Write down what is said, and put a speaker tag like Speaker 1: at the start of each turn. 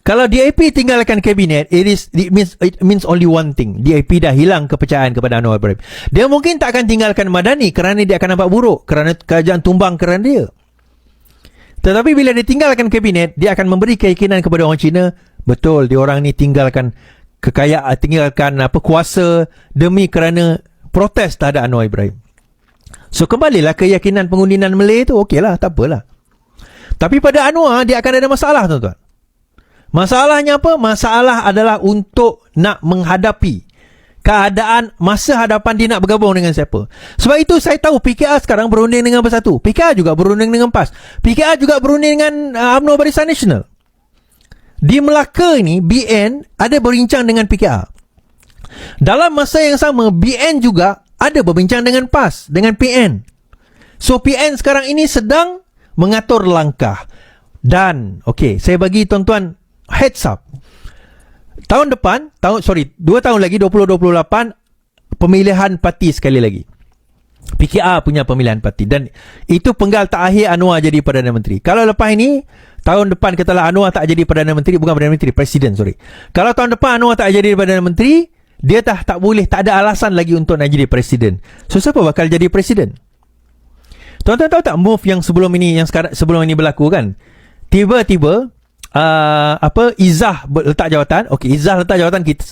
Speaker 1: Kalau DIP tinggalkan kabinet, it means only one thing. DIP dah hilang kepercayaan kepada Anwar Ibrahim. Dia mungkin tak akan tinggalkan Madani kerana dia akan nampak buruk, kerana kerajaan tumbang kerana dia. Tetapi bila dia tinggalkan kabinet, dia akan memberi keyakinan kepada orang Cina, betul, dia orang ni tinggalkan kekayaan, tinggalkan kuasa demi kerana protes terhadap Anwar Ibrahim. So kembalilah keyakinan pengundian Malay tu, okeylah, tak apalah. Tapi pada Anwar, dia akan ada masalah, tuan-tuan. Masalahnya apa? Masalah adalah untuk nak menghadapi keadaan masa hadapan dia nak bergabung dengan siapa. Sebab itu saya tahu PKR sekarang berunding dengan Bersatu. PKR juga berunding dengan PAS. PKR juga berunding dengan UMNO Barisan Nasional. Di Melaka ini, BN ada berbincang dengan PKR. Dalam masa yang sama, BN juga ada berbincang dengan PAS, dengan PN. So PN sekarang ini sedang mengatur langkah. Dan, saya bagi tuan-tuan heads up. Tahun depan, 2 tahun lagi, 2028, pemilihan parti sekali lagi. PKR punya pemilihan parti. Dan itu penggal terakhir Anwar jadi Perdana Menteri. Kalau lepas ini, tahun depan katalah Anwar tak jadi Perdana Menteri, bukan Perdana Menteri, Presiden, Kalau tahun depan Anwar tak jadi Perdana Menteri, dia tak boleh, tak ada alasan lagi untuk nak jadi Presiden. So, siapa bakal jadi Presiden? Tuan-tuan tahu tak move yang sebelum ini berlaku kan? Tiba-tiba Izzah letak jawatan. Izzah letak jawatan, kita